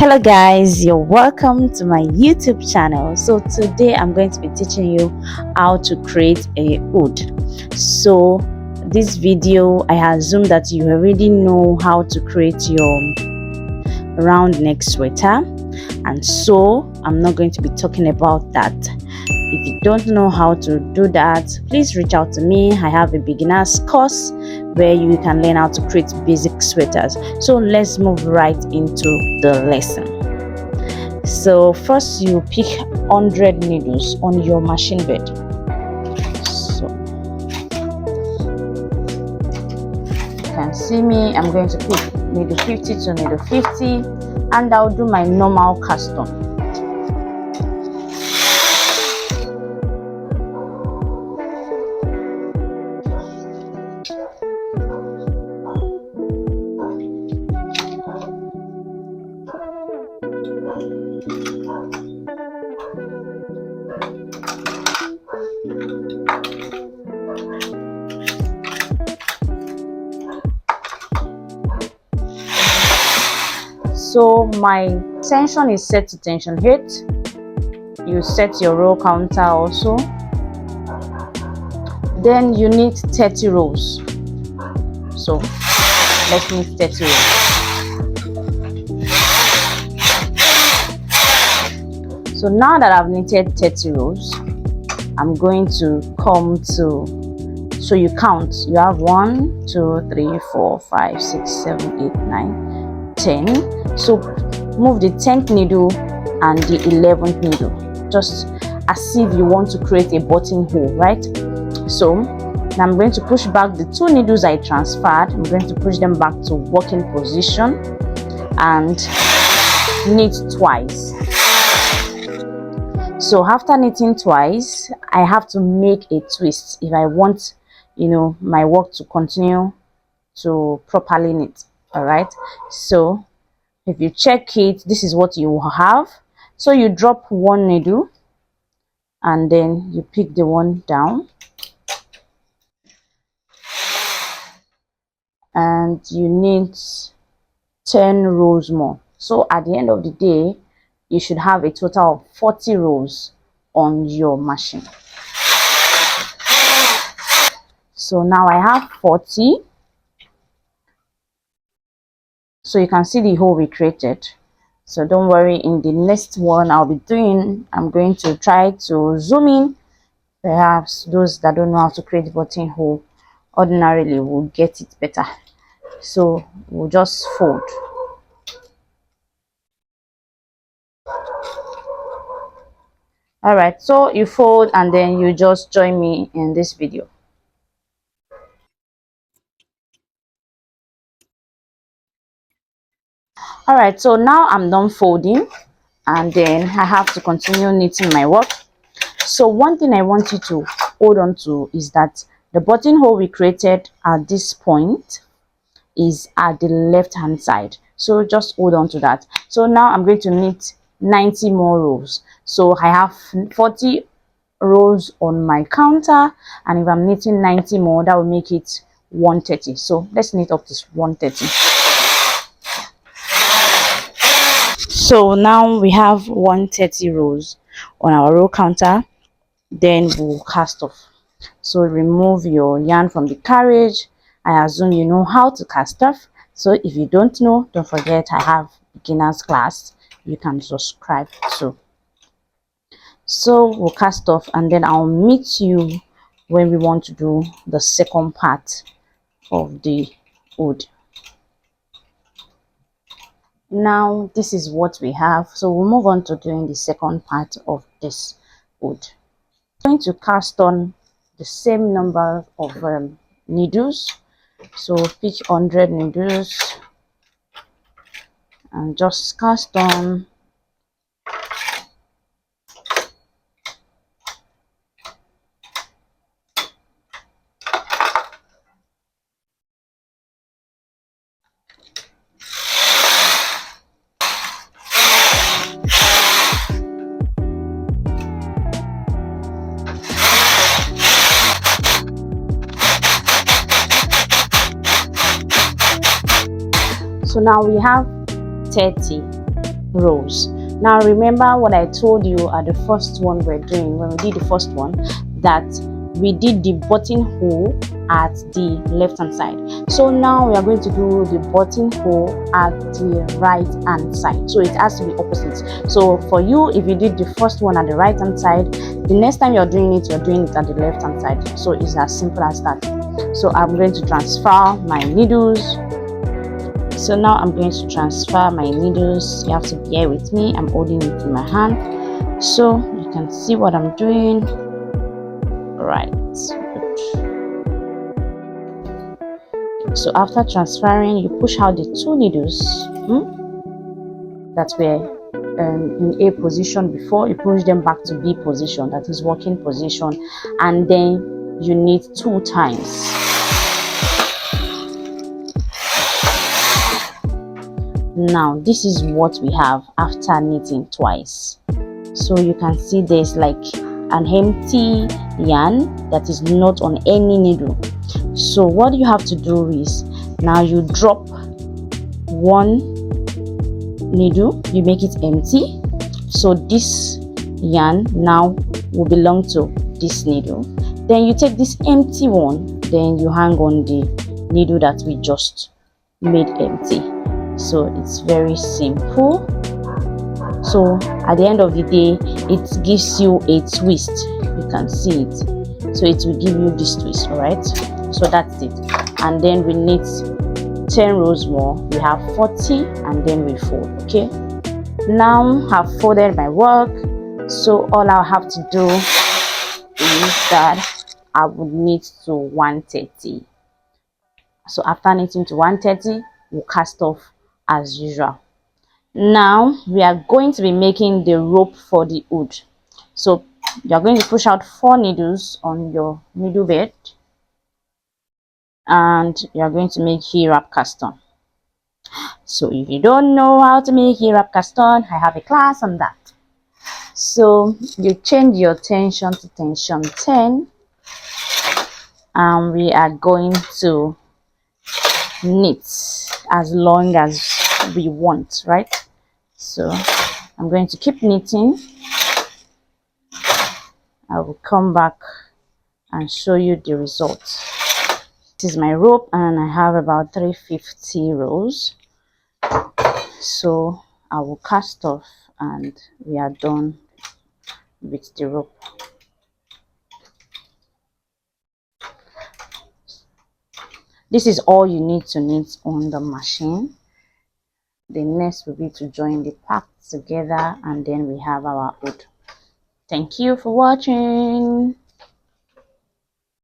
Hello guys, you're welcome to my YouTube channel. So today I'm going to be teaching you how to create a hood. So this video, I assume that you already know how to create your round neck sweater, and so I'm not going to be talking about that. If you don't know how to do that, please reach out to me. I have a beginner's course where you can learn how to create basic sweaters. So let's move right into the lesson. So first you pick 100 needles on your machine bed. So you can see me, I'm going to pick needle 50 to needle 50, and I'll do my normal cast on. So my tension is set to tension 8. You set your row counter also. Then you need 30 rows. So let's need 30 rows. So now that I've knitted 30 rows, I'm going to come to, so you count, you have 1 2 3 4 5 6 7 8 9 10. So move the 10th needle and the 11th needle, just as if you want to create a buttonhole, right? So now I'm going to push back the 2 needles I transferred. I'm going to push them back to working position and knit twice. So after knitting twice, I have to make a twist if I want, my work to continue to properly knit. All right, so if you check it, this is what you have. So you drop 1 needle and then you pick the one down and you knit 10 rows more. So at the end of the day, you should have a total of 40 rows on your machine. So now I have 40. So you can see the hole we created. So don't worry, in the next one I'll be doing, I'm going to try to zoom in. Perhaps those that don't know how to create buttonhole ordinarily will get it better. So we'll just fold. All right, so you fold and then you just join me in this video. All right, so now I'm done folding and then I have to continue knitting my work. So one thing I want you to hold on to is that the buttonhole we created at this point is at the left hand side. So just hold on to that. So now I'm going to knit 90 more rows. So I have 40 rows on my counter, and if I'm knitting 90 more, that will make it 130. So let's knit up this 130. So now we have 130 rows on our row counter. Then we'll cast off. So remove your yarn from the carriage. I assume you know how to cast off. So if you don't know, don't forget I have beginners class you can subscribe to. So we'll cast off and then I'll meet you when we want to do the second part of the hood. Now this is what we have, so we'll move on to doing the second part of this hood. I'm going to cast on the same number of needles. So pick 100 needles and just cast on. So now we have 30 rows. Now remember what I told you at the first one we're doing, when we did the first one, that we did the buttonhole at the left hand side. So now we are going to do the buttonhole at the right hand side, so it has to be opposite. So for you, if you did the first one at the right hand side, the next time you're doing it at the left hand side. So it's as simple as that. So I'm going to transfer my needles. So now I'm going to transfer my needles. You have to bear with me, I'm holding it in my hand so you can see what I'm doing. Right, good. So after transferring, you push out the two needles that were in A position before. You push them back to B position, that is working position, and then you knit 2 times. Now this is what we have after knitting twice. So you can see there's like an empty yarn that is not on any needle. So what you have to do is, now you drop one needle, you make it empty, so this yarn now will belong to this needle. Then you take this empty one, then you hang on the needle that we just made empty. So it's very simple. So at the end of the day, it gives you a twist. You can see it, so it will give you this twist. All right, so that's it. And then we knit 10 rows more, we have 40, and then we fold. Okay, now I've folded my work, so all I'll have to do is that I would knit to 130. So after knitting to 130, we'll cast off as usual. Now we are going to be making the rope for the hood. So you are going to push out 4 needles on your needle bed, and you are going to make heel wrap cast on. So if you don't know how to make heel wrap cast on, I have a class on that. So you change your tension to tension 10, and we are going to knit as long as we want, right? So I'm going to keep knitting. I will come back and show you the results. This is my rope, and I have about 350 rows. So I will cast off and we are done with the rope. This is all you need to knit on the machine. The next will be to join the parts together, and then we have our hood. Thank you for watching.